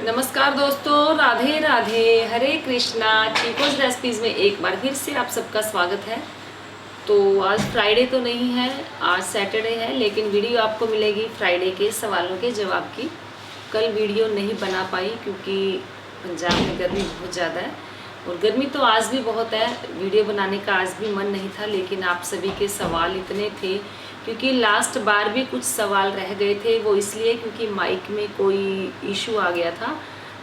नमस्कार दोस्तों, राधे राधे, हरे कृष्णा। चीकोज रेसिपीज़ में एक बार फिर से आप सबका स्वागत है। तो आज फ्राइडे तो नहीं है, आज सैटरडे है, लेकिन वीडियो आपको मिलेगी फ्राइडे के सवालों के जवाब की। कल वीडियो नहीं बना पाई क्योंकि पंजाब में गर्मी बहुत ज़्यादा है और गर्मी तो आज भी बहुत है। वीडियो बनाने का आज भी मन नहीं था, लेकिन आप सभी के सवाल इतने थे क्योंकि लास्ट बार भी कुछ सवाल रह गए थे। वो इसलिए क्योंकि माइक में कोई इशू आ गया था,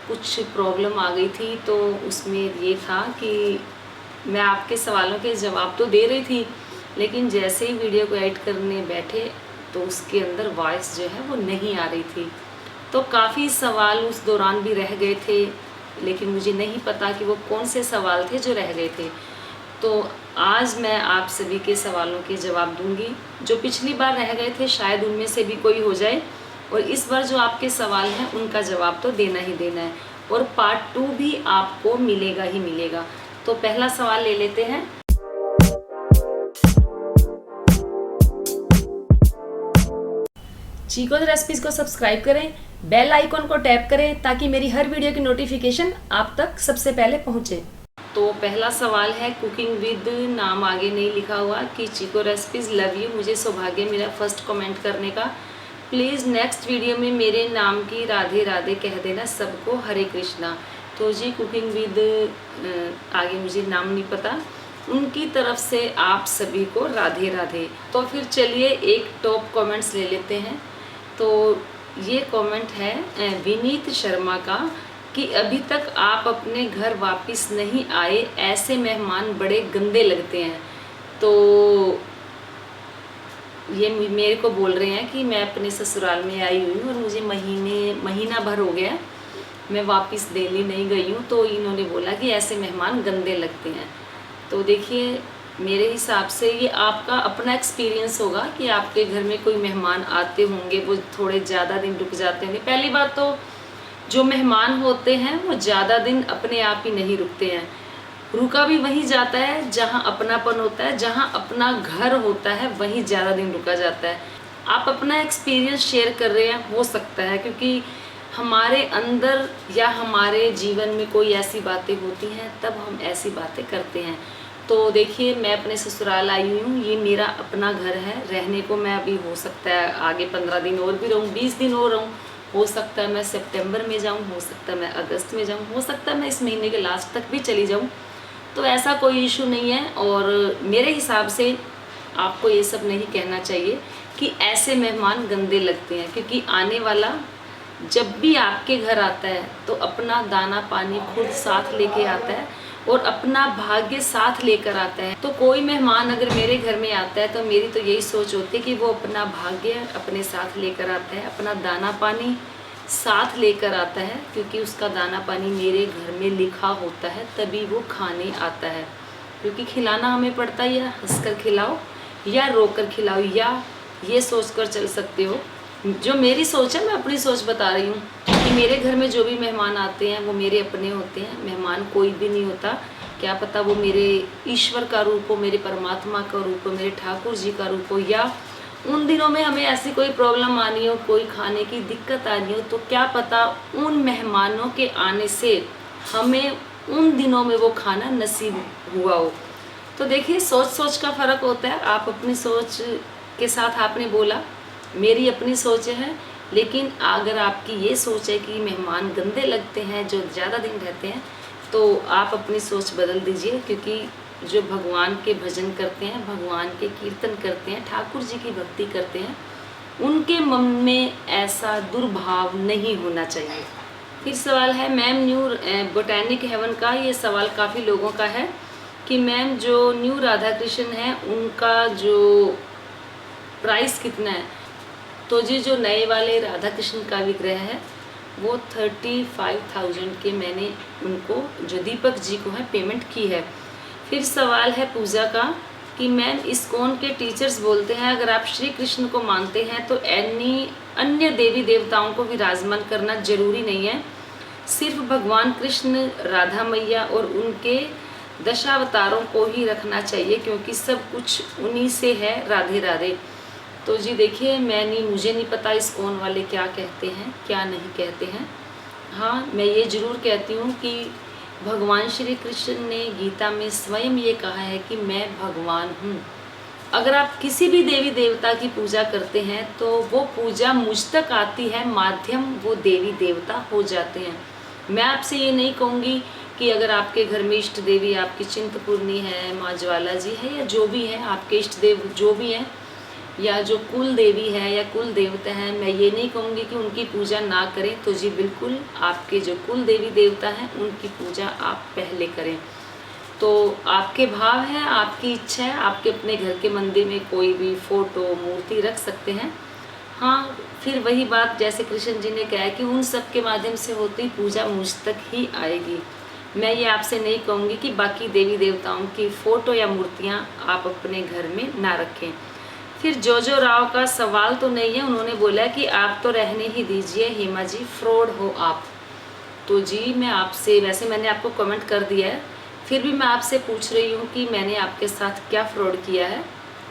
कुछ प्रॉब्लम आ गई थी। तो उसमें ये था कि मैं आपके सवालों के जवाब तो दे रही थी, लेकिन जैसे ही वीडियो को एडिट करने बैठे तो उसके अंदर वॉइस जो है वो नहीं आ रही थी। तो काफ़ी सवाल उस दौरान भी रह गए थे, लेकिन मुझे नहीं पता कि वो कौन से सवाल थे जो रह गए थे। तो आज मैं आप सभी के सवालों के जवाब दूंगी। जो पिछली बार रह गए थे शायद उनमें से भी कोई हो जाए, और इस बार जो आपके सवाल हैं उनका जवाब तो देना ही देना है, और पार्ट 2 भी आपको मिलेगा ही मिलेगा। तो पहला सवाल ले लेते हैं। चीकोज रेसिपीज़ को सब्सक्राइब करें, बेल आइकॉन को टैप करें ताकि मेरी हर वीडियो की नोटिफिकेशन आप तक सबसे पहले पहुंचे। तो पहला सवाल है, कुकिंग विद नाम आगे नहीं लिखा हुआ, कि चीको रेसिपीज़ लव यू, मुझे सौभाग्य मेरा फर्स्ट कमेंट करने का। प्लीज़ नेक्स्ट वीडियो में मेरे नाम की राधे राधे कह देना सबको, हरे कृष्णा। तो जी कुकिंग विद आगे मुझे नाम नहीं पता, उनकी तरफ से आप सभी को राधे राधे। तो फिर चलिए एक टॉप कमेंट्स ले लेते हैं। तो ये कमेंट है विनीत शर्मा का, कि अभी तक आप अपने घर वापस नहीं आए, ऐसे मेहमान बड़े गंदे लगते हैं। तो ये मेरे को बोल रहे हैं कि मैं अपने ससुराल में आई हुई हूँ और मुझे महीना भर हो गया, मैं वापस दिल्ली नहीं गई हूँ। तो इन्होंने बोला कि ऐसे मेहमान गंदे लगते हैं। तो देखिए, मेरे हिसाब से ये आपका अपना एक्सपीरियंस होगा कि आपके घर में कोई मेहमान आते होंगे, वो थोड़े ज़्यादा दिन रुक जाते होंगे। पहली बात तो जो मेहमान होते हैं वो ज़्यादा दिन अपने आप ही नहीं रुकते हैं, रुका भी वहीं जाता है जहाँ अपनापन होता है, जहाँ अपना घर होता है वहीं ज़्यादा दिन रुका जाता है। आप अपना एक्सपीरियंस शेयर कर रहे हैं, हो सकता है क्योंकि हमारे अंदर या हमारे जीवन में कोई ऐसी बातें होती हैं तब हम ऐसी बातें करते हैं। तो देखिए, मैं अपने ससुराल आई हुई हूँ, ये मेरा अपना घर है। रहने को मैं अभी हो सकता है आगे 15 दिन और भी रहूँ, 20 दिन और रहूँ, हो सकता है मैं सितंबर में जाऊँ, हो सकता है मैं अगस्त में जाऊँ, हो सकता है मैं इस महीने के लास्ट तक भी चली जाऊँ। तो ऐसा कोई इशू नहीं है। और मेरे हिसाब से आपको ये सब नहीं कहना चाहिए कि ऐसे मेहमान गंदे लगते हैं, क्योंकि आने वाला जब भी आपके घर आता है तो अपना दाना पानी खुद साथ लेके आता है और अपना भाग्य साथ लेकर आता है। तो कोई मेहमान अगर मेरे घर में आता है तो मेरी तो यही सोच होती है कि वो अपना भाग्य अपने साथ लेकर आता है, अपना दाना पानी साथ लेकर आता है, क्योंकि उसका दाना पानी मेरे घर में लिखा होता है, तभी वो खाने आता है। क्योंकि खिलाना हमें पड़ता है, या हंसकर खिलाओ या रोकर खिलाओ, या ये सोचकर चल सकते हो। जो मेरी सोच है, मैं अपनी सोच बता रही हूँ कि मेरे घर में जो भी मेहमान आते हैं वो मेरे अपने होते हैं। मेहमान कोई भी नहीं होता, क्या पता वो मेरे ईश्वर का रूप हो, मेरे परमात्मा का रूप हो, मेरे ठाकुर जी का रूप हो, या उन दिनों में हमें ऐसी कोई प्रॉब्लम आनी हो, कोई खाने की दिक्कत आनी हो, तो क्या पता उन मेहमानों के आने से हमें उन दिनों में वो खाना नसीब हुआ हो। तो देखिए, सोच सोच का फ़र्क होता है। आप अपनी सोच के साथ आपने बोला, मेरी अपनी सोच है, लेकिन अगर आपकी ये सोच है कि मेहमान गंदे लगते हैं जो ज़्यादा दिन रहते हैं, तो आप अपनी सोच बदल दीजिए। क्योंकि जो भगवान के भजन करते हैं, भगवान के कीर्तन करते हैं, ठाकुर जी की भक्ति करते हैं, उनके मन में ऐसा दुर्भाव नहीं होना चाहिए। फिर सवाल है मैम न्यू बोटैनिक हेवन का। ये सवाल काफ़ी लोगों का है कि मैम जो न्यू राधा कृष्ण है उनका जो प्राइस कितना है। तो जी जो नए वाले राधा कृष्ण का विग्रह है वो 35,000 के मैंने उनको, जो दीपक जी को है, पेमेंट की है। फिर सवाल है पूजा का कि मैम इस्कॉन के टीचर्स बोलते हैं अगर आप श्री कृष्ण को मानते हैं तो अन्य देवी देवताओं को विराजमान करना जरूरी नहीं है, सिर्फ भगवान कृष्ण, राधा मैया और उनके दशावतारों को ही रखना चाहिए, क्योंकि सब कुछ उन्हीं से है, राधे राधे। तो जी देखिए, मुझे नहीं पता इस्कॉन वाले क्या कहते हैं क्या नहीं कहते हैं, हाँ, मैं ये ज़रूर कहती हूँ कि भगवान श्री कृष्ण ने गीता में स्वयं ये कहा है कि मैं भगवान हूँ। अगर आप किसी भी देवी देवता की पूजा करते हैं तो वो पूजा मुझ तक आती है, माध्यम वो देवी देवता हो जाते हैं। मैं आपसे ये नहीं कहूँगी कि अगर आपके घर में इष्ट देवी आपकी चिंतपूर्णी है, माँ ज्वाला जी है, या जो भी है आपके इष्ट देव जो भी हैं, या जो कुल देवी है या कुल देवता हैं, मैं ये नहीं कहूँगी कि उनकी पूजा ना करें। तो जी बिल्कुल, आपके जो कुल देवी देवता हैं उनकी पूजा आप पहले करें। तो आपके भाव है, आपकी इच्छा है, आपके अपने घर के मंदिर में कोई भी फ़ोटो मूर्ति रख सकते हैं। हाँ, फिर वही बात जैसे कृष्ण जी ने कहा है कि उन सब के माध्यम से होती पूजा मुझ तक ही आएगी। मैं ये आपसे नहीं कहूँगी कि बाकी देवी देवताओं की फ़ोटो या मूर्तियाँ आप अपने घर में ना रखें। फिर जोजो राव का सवाल तो नहीं है, उन्होंने बोला कि आप तो रहने ही दीजिए हेमा जी, फ्रॉड हो आप। तो जी मैं आपसे, वैसे मैंने आपको कमेंट कर दिया है, फिर भी मैं आपसे पूछ रही हूँ कि मैंने आपके साथ क्या फ्रॉड किया है।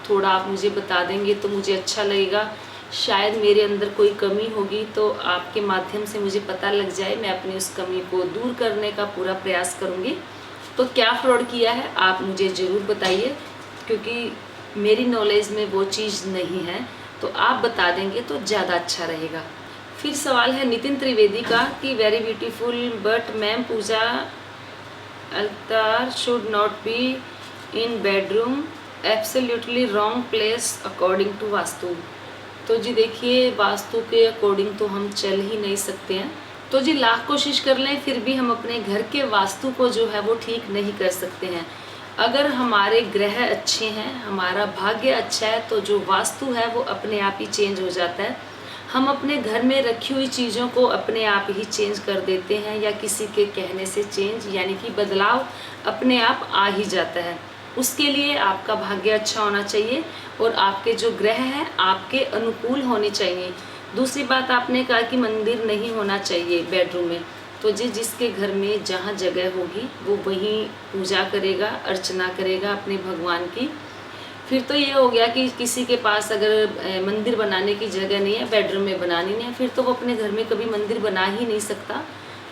थोड़ा आप मुझे बता देंगे तो मुझे अच्छा लगेगा। शायद मेरे अंदर कोई कमी होगी तो आपके माध्यम से मुझे पता लग जाए, मैं अपनी उस कमी को दूर करने का पूरा प्रयास करूँगी। तो क्या फ्रॉड किया है आप मुझे ज़रूर बताइए, क्योंकि मेरी नॉलेज में वो चीज़ नहीं है, तो आप बता देंगे तो ज़्यादा अच्छा रहेगा। फिर सवाल है नितिन त्रिवेदी का कि very beautiful but ma'am puja altar should not be in bedroom, absolutely wrong place according to vastu. तो जी देखिए, वास्तु के अकॉर्डिंग तो हम चल ही नहीं सकते हैं। तो जी लाख कोशिश कर लें फिर भी हम अपने घर के वास्तु को जो है वो ठीक नहीं कर सकते हैं। अगर हमारे ग्रह अच्छे हैं, हमारा भाग्य अच्छा है, तो जो वास्तु है वो अपने आप ही चेंज हो जाता है। हम अपने घर में रखी हुई चीज़ों को अपने आप ही चेंज कर देते हैं, या किसी के कहने से चेंज, यानी कि बदलाव अपने आप आ ही जाता है। उसके लिए आपका भाग्य अच्छा होना चाहिए और आपके जो ग्रह हैं आपके अनुकूल होने चाहिए। दूसरी बात, आपने कहा कि मंदिर नहीं होना चाहिए बेडरूम में। तो जिसके घर में जहाँ जगह होगी वो वहीं पूजा करेगा, अर्चना करेगा अपने भगवान की। फिर तो ये हो गया कि किसी के पास अगर मंदिर बनाने की जगह नहीं है, बेडरूम में बनानी नहीं है, फिर तो वो अपने घर में कभी मंदिर बना ही नहीं सकता।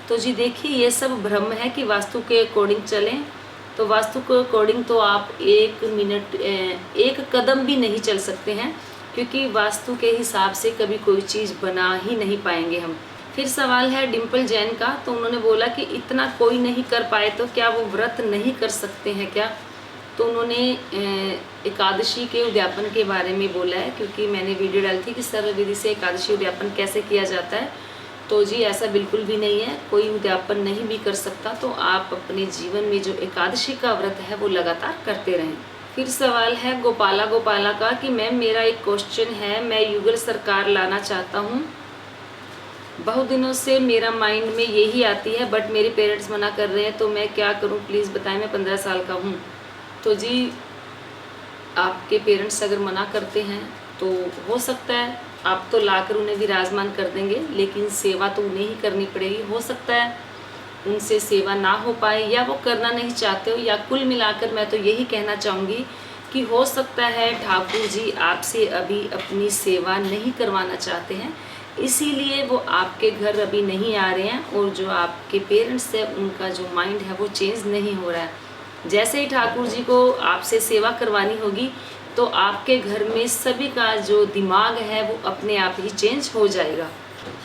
तो जी देखिए, ये सब भ्रम है कि वास्तु के अकॉर्डिंग चलें। तो वास्तु के अकॉर्डिंग तो आप एक कदम भी नहीं चल सकते हैं, क्योंकि वास्तु के हिसाब से कभी कोई चीज़ बना ही नहीं पाएंगे हम। फिर सवाल है डिम्पल जैन का, तो उन्होंने बोला कि इतना कोई नहीं कर पाए तो क्या वो व्रत नहीं कर सकते हैं क्या। तो उन्होंने एकादशी के उद्यापन के बारे में बोला है, क्योंकि मैंने वीडियो डाली थी कि सरल विधि से एकादशी उद्यापन कैसे किया जाता है। तो जी ऐसा बिल्कुल भी नहीं है, कोई उद्यापन नहीं भी कर सकता। तो आप अपने जीवन में जो एकादशी का व्रत है वो लगातार करते रहें। फिर सवाल है गोपाला का कि मैम मेरा एक क्वेश्चन है, मैं युगल सरकार लाना चाहता हूँ। बहुत दिनों से मेरा माइंड में यही आती है, बट मेरे पेरेंट्स मना कर रहे हैं, तो मैं क्या करूँ प्लीज़ बताएं, मैं 15 साल का हूँ। तो जी आपके पेरेंट्स अगर मना करते हैं तो हो सकता है आप तो लाकर उन्हें विराजमान कर देंगे, लेकिन सेवा तो उन्हें ही करनी पड़ेगी। हो सकता है उनसे सेवा ना हो पाए, या वो करना नहीं चाहते हो, या कुल मिलाकर मैं तो यही कहना चाहूँगी कि हो सकता है ठाकुर जी आपसे अभी अपनी सेवा नहीं करवाना चाहते हैं, इसीलिए वो आपके घर अभी नहीं आ रहे हैं। और जो आपके पेरेंट्स है उनका जो माइंड है वो चेंज नहीं हो रहा है। जैसे ही ठाकुर जी को आपसे सेवा करवानी होगी तो आपके घर में सभी का जो दिमाग है वो अपने आप ही चेंज हो जाएगा।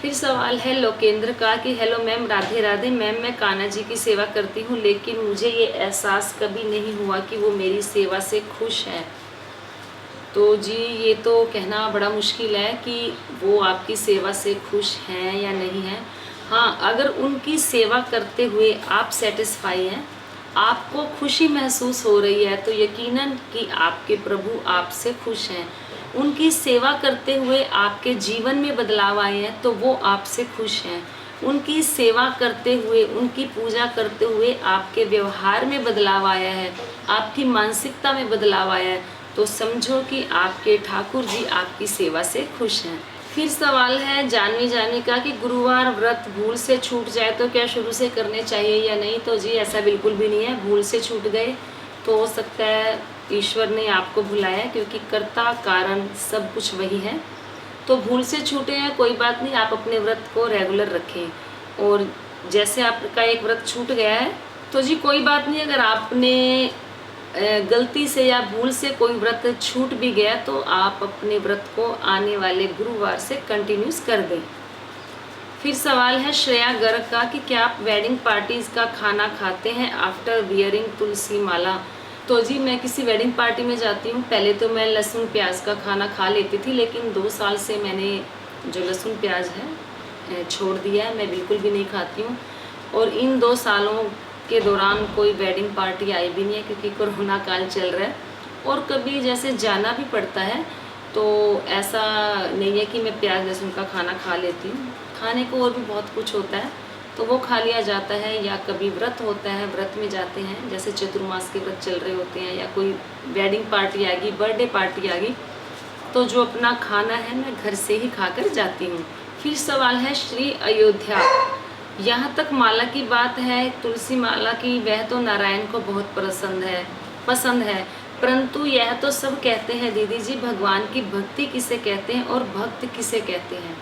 फिर सवाल है लोकेंद्र का कि hello ma'am, Radhe Radhe ma'am, मैं कान्हा जी की सेवा करती हूँ, लेकिन मुझे ये एहसास कभी नहीं हुआ कि वो मेरी सेवा से खुश हैं। तो जी ये तो कहना बड़ा मुश्किल है कि वो आपकी सेवा से खुश हैं या नहीं हैं। हाँ, अगर उनकी सेवा करते हुए आप सेटिस्फाई हैं, आपको खुशी महसूस हो रही है, तो यकीनन कि आपके प्रभु आपसे खुश हैं। उनकी सेवा करते हुए आपके जीवन में बदलाव आए हैं तो वो आपसे खुश हैं। उनकी सेवा करते हुए, उनकी पूजा करते हुए आपके व्यवहार में बदलाव आया है, आपकी मानसिकता में बदलाव आया है, तो समझो कि आपके ठाकुर जी आपकी सेवा से खुश हैं। फिर सवाल है जानवी का कि गुरुवार व्रत भूल से छूट जाए तो क्या शुरू से करने चाहिए या नहीं। तो जी ऐसा बिल्कुल भी नहीं है, भूल से छूट गए तो हो सकता है ईश्वर ने आपको भुलाया, क्योंकि कर्ता कारण सब कुछ वही है। तो भूल से छूटे हैं कोई बात नहीं, आप अपने व्रत को रेगुलर रखें। और जैसे आपका एक व्रत छूट गया है तो जी कोई बात नहीं, अगर आपने गलती से या भूल से कोई व्रत छूट भी गया तो आप अपने व्रत को आने वाले गुरुवार से कंटिन्यूस कर दें। फिर सवाल है श्रेया गर्ग का कि क्या आप वेडिंग पार्टीज़ का खाना खाते हैं आफ्टर वियरिंग तुलसी माला। तो जी मैं किसी वेडिंग पार्टी में जाती हूँ, पहले तो मैं लहसुन प्याज का खाना खा लेती थी, लेकिन 2 साल से मैंने जो लहसुन प्याज है छोड़ दिया है, मैं बिल्कुल भी नहीं खाती हूँ। और इन 2 सालों के दौरान कोई वेडिंग पार्टी आई भी नहीं है क्योंकि कोरोना काल चल रहा है, और कभी जैसे जाना भी पड़ता है तो ऐसा नहीं है कि मैं प्याज लहसुन का खाना खा लेती हूँ। खाने को और भी बहुत कुछ होता है तो वो खा लिया जाता है, या कभी व्रत होता है, व्रत में जाते हैं, जैसे चतुर्मास के व्रत चल रहे होते हैं, या कोई वेडिंग पार्टी आ गई, बर्थडे पार्टी आ गई, तो जो अपना खाना है मैं घर से ही खाकर जाती हूँ। फिर सवाल है श्री अयोध्या, यहाँ तक माला की बात है तुलसी माला की, वह तो नारायण को बहुत पसंद है, परंतु यह तो सब कहते हैं दीदी जी भगवान की भक्ति किसे कहते हैं और भक्त किसे कहते हैं।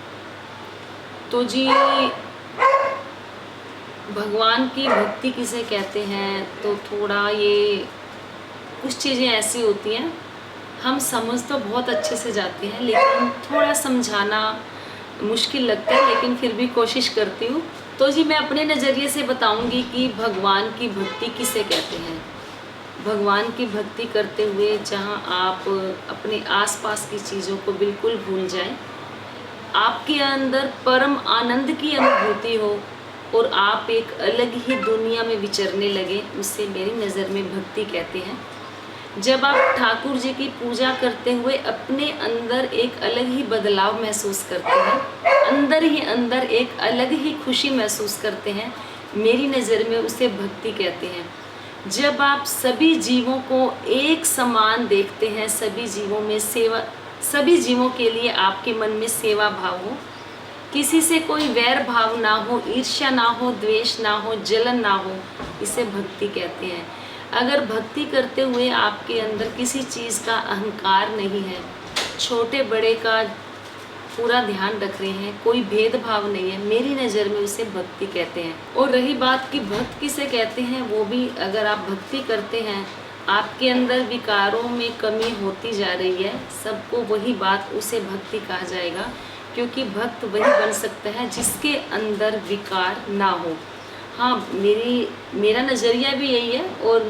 तो जी भगवान की भक्ति किसे कहते हैं, तो थोड़ा ये कुछ चीज़ें ऐसी होती हैं, हम समझ तो बहुत अच्छे से जाते हैं लेकिन थोड़ा समझाना मुश्किल लगता है, लेकिन फिर भी कोशिश करती हूँ। तो जी मैं अपने नज़रिए से बताऊंगी कि भगवान की भक्ति किसे कहते हैं। भगवान की भक्ति करते हुए जहाँ आप अपने आसपास की चीज़ों को बिल्कुल भूल जाएं, आपके अंदर परम आनंद की अनुभूति हो और आप एक अलग ही दुनिया में विचरने लगे, उसे मेरी नज़र में भक्ति कहते हैं। जब आप ठाकुर जी की पूजा करते हुए अपने अंदर एक अलग ही बदलाव महसूस करते हैं, अंदर ही अंदर एक अलग ही खुशी महसूस करते हैं, मेरी नज़र में उसे भक्ति कहते हैं। जब आप सभी जीवों को एक समान देखते हैं, सभी जीवों के लिए आपके मन में सेवा भाव हो, किसी से कोई वैर भाव ना हो, ईर्ष्या ना हो, द्वेष ना हो, जलन ना हो, इसे भक्ति कहते हैं। अगर भक्ति करते हुए आपके अंदर किसी चीज़ का अहंकार नहीं है, छोटे बड़े का पूरा ध्यान रख रहे हैं, कोई भेदभाव नहीं है, मेरी नज़र में उसे भक्ति कहते हैं। और रही बात कि भक्त किसे कहते हैं, वो भी अगर आप भक्ति करते हैं, आपके अंदर विकारों में कमी होती जा रही है, सबको वही बात उसे भक्ति कहा जाएगा, क्योंकि भक्त वही बन सकता है जिसके अंदर विकार ना हो। हाँ, मेरा नज़रिया भी यही है और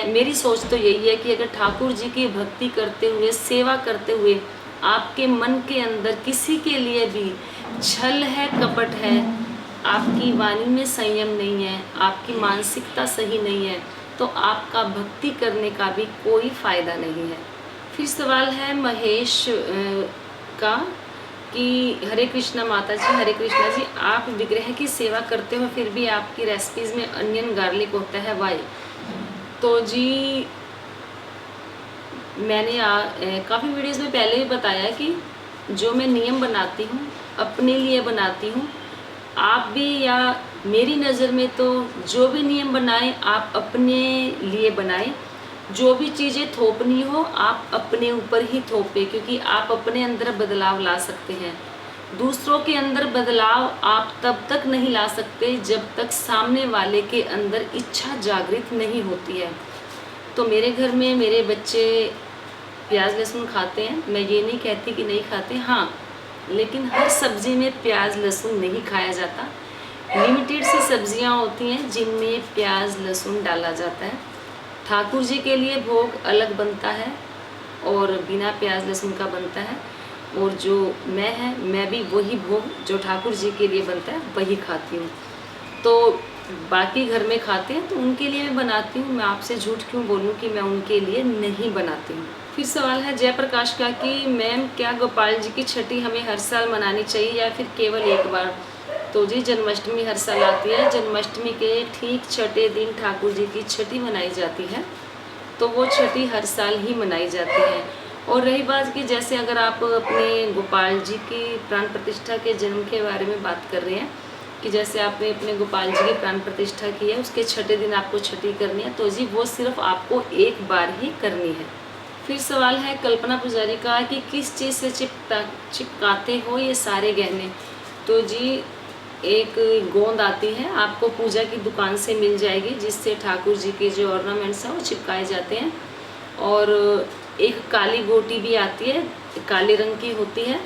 मेरी सोच तो यही है कि अगर ठाकुर जी की भक्ति करते हुए, सेवा करते हुए आपके मन के अंदर किसी के लिए भी छल है, कपट है, आपकी वाणी में संयम नहीं है, आपकी मानसिकता सही नहीं है, तो आपका भक्ति करने का भी कोई फ़ायदा नहीं है। फिर सवाल है महेश का कि हरे कृष्णा माता जी, हरे कृष्णा जी, आप विग्रह की सेवा करते हो फिर भी आपकी रेसिपीज़ में अनियन गार्लिक होता है, वाई। तो जी मैंने काफ़ी वीडियोस में पहले भी बताया कि जो मैं नियम बनाती हूँ अपने लिए बनाती हूँ, आप भी या मेरी नज़र में तो जो भी नियम बनाएं आप अपने लिए बनाएं। जो भी चीज़ें थोपनी हो आप अपने ऊपर ही थोपें, क्योंकि आप अपने अंदर बदलाव ला सकते हैं। दूसरों के अंदर बदलाव आप तब तक नहीं ला सकते जब तक सामने वाले के अंदर इच्छा जागृत नहीं होती है। तो मेरे घर में मेरे बच्चे प्याज लहसुन खाते हैं, मैं ये नहीं कहती कि नहीं खाते, हाँ, लेकिन हर सब्ज़ी में प्याज लहसुन नहीं खाया जाता। लिमिटेड सी सब्जियां होती हैं जिनमें प्याज लहसुन डाला जाता है। ठाकुर जी के लिए भोग अलग बनता है और बिना प्याज लहसुन का बनता है, और जो मैं भी वही भोग जो ठाकुर जी के लिए बनता है वही खाती हूँ। तो बाकी घर में खाते हैं तो उनके लिए मैं बनाती हूँ, मैं आपसे झूठ क्यों बोलूँ कि मैं उनके लिए नहीं बनाती हूँ। फिर सवाल है जयप्रकाश का कि मैम क्या गोपाल जी की छठी हमें हर साल मनानी चाहिए या फिर केवल एक बार। तो जी जन्माष्टमी हर साल आती है, जन्माष्टमी के ठीक छठे दिन ठाकुर जी की छठी मनाई जाती है, तो वो छठी हर साल ही मनाई जाती है। और रही बात कि जैसे अगर आप अपने गोपाल जी की प्राण प्रतिष्ठा के जन्म के बारे में बात कर रहे हैं कि जैसे आपने अपने गोपाल जी की प्राण प्रतिष्ठा की है, उसके छठे दिन आपको छठी करनी है, तो जी वो सिर्फ आपको एक बार ही करनी है। फिर सवाल है कल्पना पुजारी का कि किस चीज़ से चिपकाते हो ये सारे गहने। तो जी एक गोंद आती है, आपको पूजा की दुकान से मिल जाएगी, जिससे ठाकुर जी के जो ऑर्नामेंट्स हैं वो चिपकाए जाते हैं। और एक काली गोटी भी आती है, काले रंग की होती है,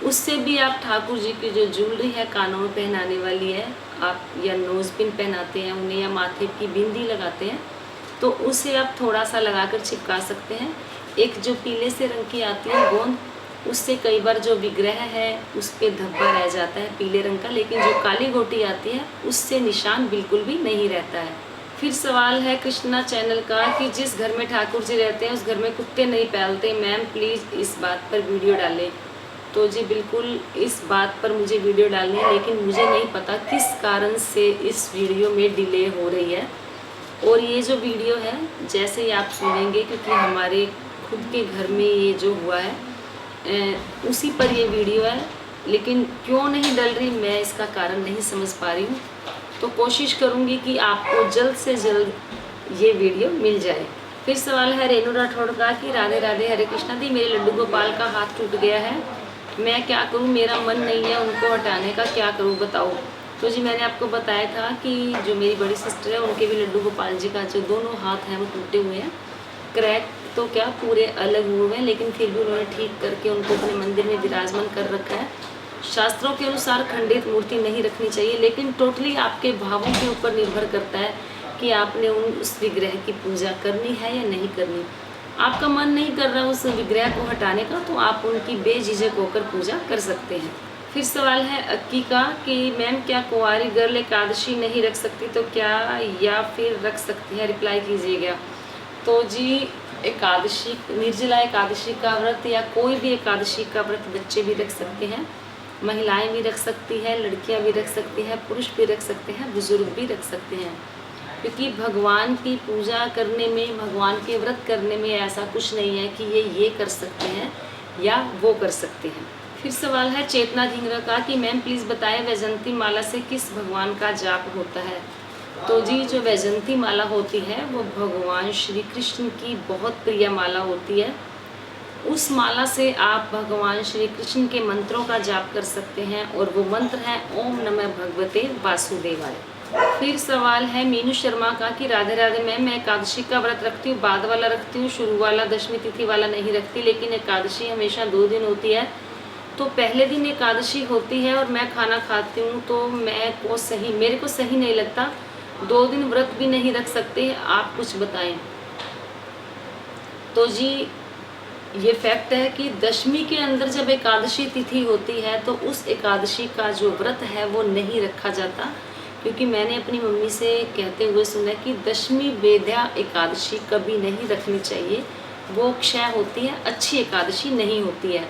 उससे भी आप ठाकुर जी की जो ज्वेलरी है कानों में पहनाने वाली है, आप या नोज़ पिन पहनाते हैं उन्हें या माथे की बिंदी लगाते हैं, तो उसे आप थोड़ा सा लगाकर चिपका सकते हैं। एक जो पीले से रंग की आती है गोंद, उससे कई बार जो विग्रह है उस पर धब्बा रह जाता है पीले रंग का, लेकिन जो काली गोटी आती है उससे निशान बिल्कुल भी नहीं रहता है। फिर सवाल है कृष्णा चैनल का कि जिस घर में ठाकुर जी रहते हैं उस घर में कुत्ते नहीं पालते, मैम प्लीज़ इस बात पर वीडियो डालें। तो जी बिल्कुल इस बात पर मुझे वीडियो डालनी है, लेकिन मुझे नहीं पता किस कारण से इस वीडियो में डिले हो रही है। और ये जो वीडियो है जैसे ही आप सुनेंगे, क्योंकि हमारे खुद के घर में ये जो हुआ है उसी पर ये वीडियो है, लेकिन क्यों नहीं डल रही मैं इसका कारण नहीं समझ पा रही हूँ। तो कोशिश करूँगी कि आपको जल्द से जल्द ये वीडियो मिल जाए। फिर सवाल है रेनू राठौड़ का कि राधे राधे हरे कृष्णा दी, मेरे लड्डू गोपाल का हाथ टूट गया है, मैं क्या करूँ, मेरा मन नहीं है उनको हटाने का, क्या करूँ बताओ। तो जी मैंने आपको बताया था कि जो मेरी बड़ी सिस्टर है उनके भी लड्डू गोपाल जी का जो दोनों हाथ हैं वो टूटे हुए हैं, क्रैक तो क्या पूरे अलग हुए हैं, लेकिन फिर भी उन्होंने ठीक करके उनको अपने मंदिर में विराजमान कर रखा है। शास्त्रों के अनुसार खंडित मूर्ति नहीं रखनी चाहिए, लेकिन टोटली आपके भावों के ऊपर निर्भर करता है कि आपने उस विग्रह की पूजा करनी है या नहीं करनी। आपका मन नहीं कर रहा उस विग्रह को हटाने का, तो आप उनकी बेझिझक होकर पूजा कर सकते हैं। फिर सवाल है अक्की का कि मैम क्या कुंवारी गर्ल एकादशी नहीं रख सकती तो क्या, या फिर रख सकती है, रिप्लाई कीजिएगा। तो जी एकादशी, निर्जला एकादशी का व्रत या कोई भी एकादशी का व्रत बच्चे भी रख सकते हैं, महिलाएं भी रख सकती हैं, लड़कियां भी रख सकती हैं, पुरुष भी रख सकते हैं, बुजुर्ग भी रख सकते हैं, क्योंकि भगवान की पूजा करने में, भगवान के व्रत करने में ऐसा कुछ नहीं है कि ये कर सकते हैं या वो कर सकते हैं। फिर सवाल है चेतना धिंगरा का कि मैम प्लीज़ बताएं वैजंती माला से किस भगवान का जाप होता है। तो जी जो वैजंती माला होती है वो भगवान श्री कृष्ण की बहुत प्रिय माला होती है। उस माला से आप भगवान श्री कृष्ण के मंत्रों का जाप कर सकते हैं, और वो मंत्र है ओम नमः भगवते वासुदेवाय। फिर सवाल है मीनू शर्मा का कि राधे राधे मैम, मैं एकादशी का व्रत रखती हूँ, बाद वाला रखती हूँ, शुरू वाला दशमी तिथि वाला नहीं रखती, लेकिन एकादशी हमेशा 2 दिन होती है। तो पहले दिन एकादशी होती है और मैं खाना खाती हूँ, तो मेरे को सही नहीं लगता, 2 दिन व्रत भी नहीं रख सकते, आप कुछ बताएं। तो जी ये फैक्ट है कि दशमी के अंदर जब एकादशी तिथि होती है तो उस एकादशी का जो व्रत है वो नहीं रखा जाता, क्योंकि मैंने अपनी मम्मी से कहते हुए सुना कि दशमी वेद्या एकादशी कभी नहीं रखनी चाहिए, वो क्षय होती है, अच्छी एकादशी नहीं होती है।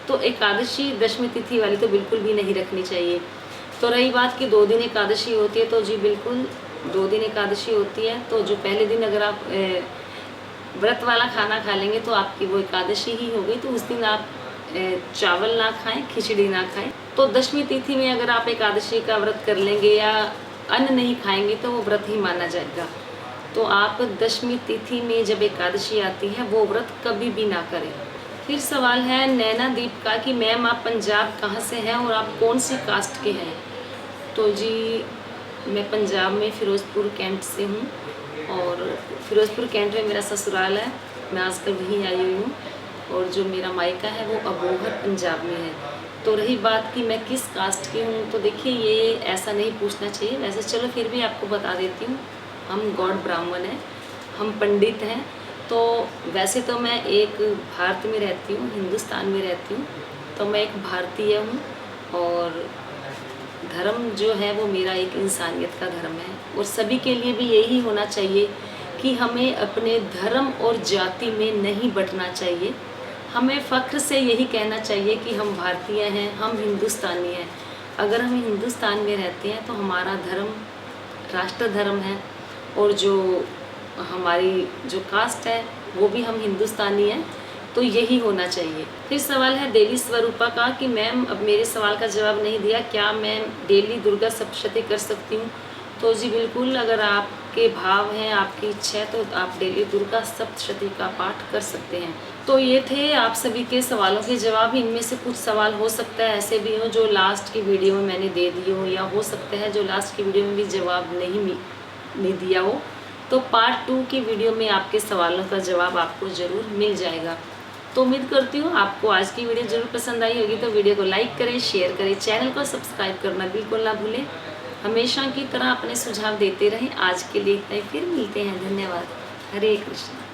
तो एकादशी दशमी तिथि वाली तो बिल्कुल भी नहीं रखनी चाहिए। तो रही बात कि 2 दिन एकादशी होती है, तो जी बिल्कुल 2 दिन एकादशी होती है, तो जो पहले दिन अगर आप व्रत वाला खाना खा लेंगे तो आपकी वो एकादशी ही हो गई, तो उस दिन आप चावल ना खाएं, खिचड़ी ना खाएं। तो दशमी तिथि में अगर आप एकादशी का व्रत कर लेंगे या अन्न नहीं खाएंगे तो वो व्रत ही माना जाएगा। तो आप दशमी तिथि में जब एकादशी आती है वो व्रत कभी भी ना करें। फिर सवाल है नैना दीप का कि मैम आप पंजाब कहाँ से हैं और आप कौन सी कास्ट के हैं। तो जी मैं पंजाब में फिरोज़पुर कैंट से हूँ, और फिरोज़पुर कैंट में मेरा ससुराल है, मैं आजकल वहीं आई हुई हूँ, और जो मेरा मायका है वो अबोहर पंजाब में है। तो रही बात कि मैं किस कास्ट की हूँ, तो देखिए ये ऐसा नहीं पूछना चाहिए, वैसे चलो फिर भी आपको बता देती हूँ। हम गॉड ब्राह्मण हैं, हम पंडित हैं। तो वैसे तो मैं एक भारत में रहती हूँ, हिंदुस्तान में रहती हूँ, तो मैं एक भारतीय हूँ, और धर्म जो है वो मेरा एक इंसानियत का धर्म है, और सभी के लिए भी यही होना चाहिए कि हमें अपने धर्म और जाति में नहीं बंटना चाहिए। हमें फ़ख्र से यही कहना चाहिए कि हम भारतीय हैं, हम हिंदुस्तानी हैं। अगर हम हिंदुस्तान में रहते हैं तो हमारा धर्म राष्ट्र धर्म है, और जो हमारी जो कास्ट है वो भी हम हिंदुस्तानी हैं, तो यही होना चाहिए। फिर सवाल है डेली स्वरूपा का कि मैम अब मेरे सवाल का जवाब नहीं दिया, क्या मैं डेली दुर्गा सप्तशती कर सकती हूँ। तो जी बिल्कुल, अगर आप आपके भाव हैं, आपकी इच्छा है तो आप डेली दुर्गा सप्तशती का पाठ कर सकते हैं। तो ये थे आप सभी के सवालों के जवाब। इनमें से कुछ सवाल हो सकता है ऐसे भी हो जो लास्ट की वीडियो में मैंने दे दिए हो, या हो सकता है जो लास्ट की वीडियो में भी जवाब नहीं दिया हो। तो पार्ट 2 की वीडियो में आपके सवालों का जवाब आपको ज़रूर मिल जाएगा। तो उम्मीद करती हूँ आपको आज की वीडियो ज़रूर पसंद आई होगी। तो वीडियो को लाइक करें, शेयर करें, चैनल को सब्सक्राइब करना बिल्कुल ना भूलें। हमेशा की तरह अपने सुझाव देते रहें। आज के लिए इतना ही, फिर मिलते हैं। धन्यवाद। हरे कृष्ण।